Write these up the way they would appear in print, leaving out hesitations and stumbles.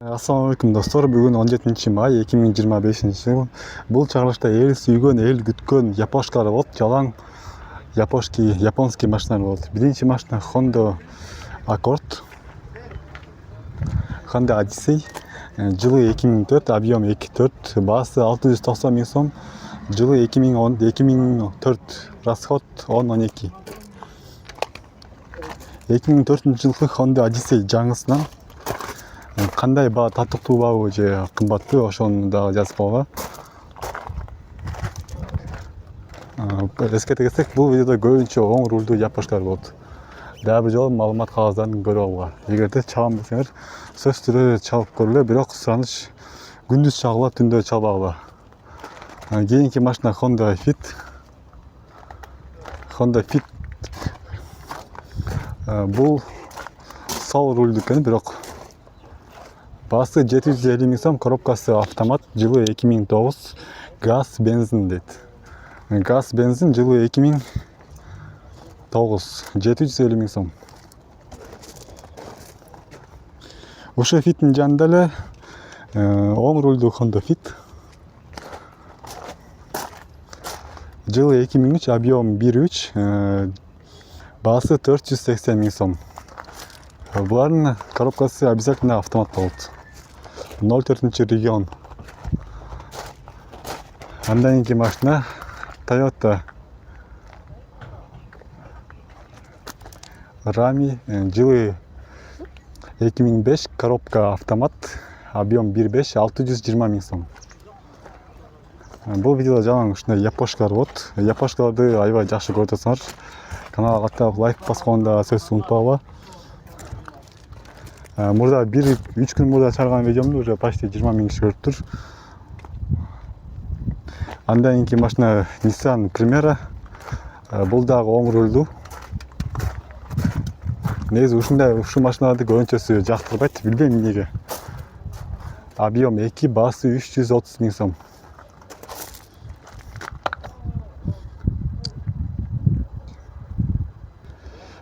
Ассалаумалейкум достор, бүгін 17 май 2025 жыл. Бұл чағылышта ел сүйген, ел күткен япошкалар болды. Жалаң японский машиналар болды. Бірінші машина Honda Accord, Honda Odyssey, жылы 2004, объем 2.4, басы 690 мың сом, жылы 2004, расход 10-12. 2004 жылғы Honda Odyssey жаңысынан қандай ба татыктуу бабы же кымбаттуу ошону дагы жазып койгон. Эске кетсек, бул видеодо көбүнчө оң рулдуу япошкалар болот. Дагы бир жолу маалымат кагыздарын көрүп алгыла. Эгерде чабам десеңер, сөзсүз түрдө чабып көргүлө, бирок сураныч күндүз чабыла, түндө чабагыла. Кийинки машина Honda Fit. Бул сол рулдуу экен, бирок басы 750 мың сом, коробкасы автомат, жылы 2009, газ, бензин дейт. Газ, бензин, жылы 2009, 750 мың сом. Ошо Фиттин жанында эле оң рулдуу Honda Fit. Жылы 2003, объем 1.3, басы 480 мың сом. Булардын коробкасы обязательно автомат болот. 04 регион. Андан кийинки машина Toyota Rami, жылы 2005, коробка автомат, объем 1.5, 620 мың сом. Бул видеодо жалаң ушундай япошкалар болот. Япошкаларды аябай жакшы көрүп атасыңар. Каналга каттап лайк басканды сөзсүз унутпагыла. Мурда 3 күн мурда чыгарган видеомду уже почти 20 мың киши көрүптүр. Андан кийинки машина Nissan Primera. Бул дагы оң рулдуу. Негизи ушул машиналарды көбүнчөсү жактырбайт, билбейм эмнеге. Объем 2, басы 330 мың сом.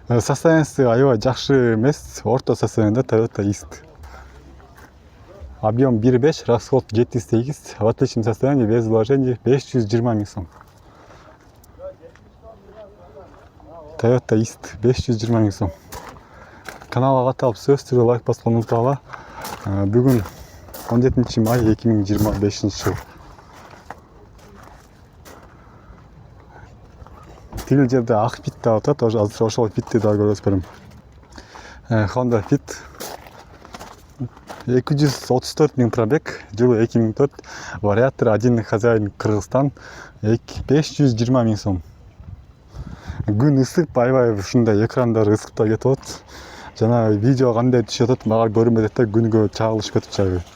Состояниясы аябай жакшы эмес, орто состоянияда Toyota East. Объем 1.5, расход 708, в отличном состоянии, без вложений 520 мың сом. Toyota East 520 мың сом. Каналга каттап сөзсүз түрдө лайк басканды унутпагыла. Бүгүн 17 май 2025 жыл. Тил жерде ак Fit да атат, азыр ошол Fitти да көрөсүз берем. Honda Fit 234 мың пробег, жылы 2004, вариатор, один хозяин, Кыргызстан, 520 мың сом. Күн ысык, аябай ушундай экрандары ысыктап кетип атат. Жана видео кандай түшүп атат, мага көрүнбөйт да, күнгө чагылышып кетип жатат.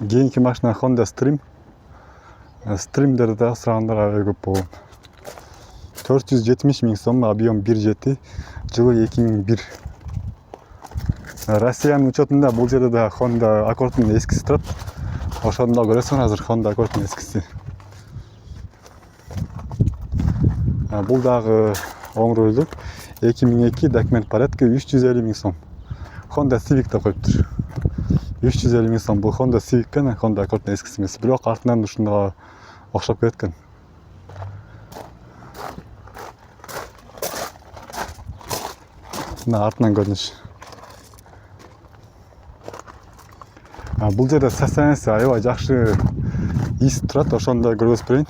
Кийинки машина Honda Stream. Стримдерди да сурагандар аябай көп болгон. 470 мың сом, объем 1.7, жылы 2001. Россиянын учетунда бул жерде да Honda Accord'ун эскиси турат. Ошону да көрөсүңөр азыр Honda Accord'ун эскиси. Бул дагы оң рулдуу. 2002, документ порядка 350 мың сом. Honda Civic да коюптур. 350 мың сом. Бул Honda Civic экен, Honda Accord'ун эскиси эмес. Бирок артынан ушунга окшоп кеткен. Артынан көрүнүш. Бул жерде состояниясы аябай жакшы из турат, ошону да көрсөтүп берейин.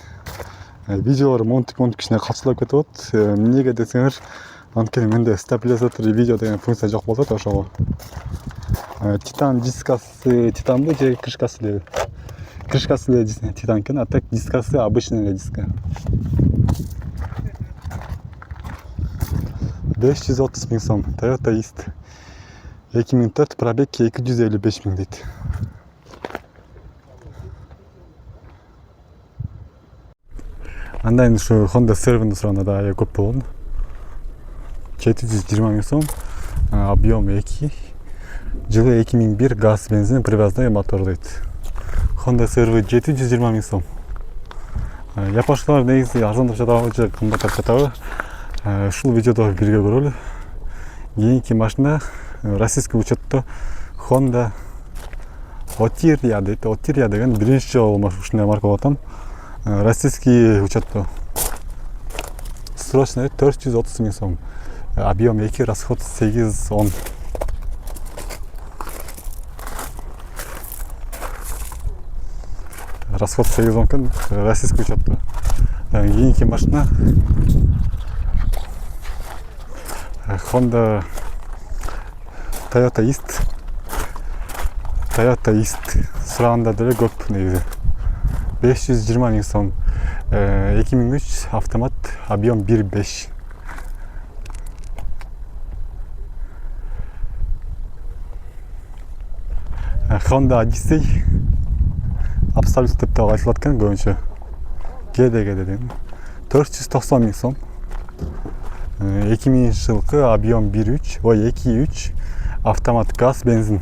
Видеолор монтип кичине калчылап кетип атат. Эмнеге десеңер, анткени менде стабилизатор видео деген функция жок болот, ошого. Титан дискасы, титанбы же крышкасы эле? Крышкасы эле титан экен, а так дискасы обычный эле диска. 530 мың сом, Toyota East. 2004, пробег 255 мың дейт. Андан ушу Honda Server'ды сураганда да аябай көп болгон. 420 мың сом, объем 2, жылы 2001, газ, бензин, привязной мотор дейт. Honda Server 720 мың сом. Япошкалар негизи арзандап жатабы же кымбаттап жатабы? Ушул видеодо бирге көрөлү. Кийинки машина российский учетто Honda Otiria дейт. Otiria деген биринчи жолу ушундай марка болот атам. Российский учетто срочно 430 миң сом. Объем 2, расход 8-10. Расход 8-10 екен российский учетто. Кийинки машина Honda Toyota East. Toyota East сураганда деле көп негизи. 520 миң сом. 2003 автомат, объем 1.5. Honda Odyssey абсолют деп те айтылат экен көбүнчө. GDG деген 490 миң сом. 2000 жылкы объем 1.3, 2.3 автомат газ, бензин.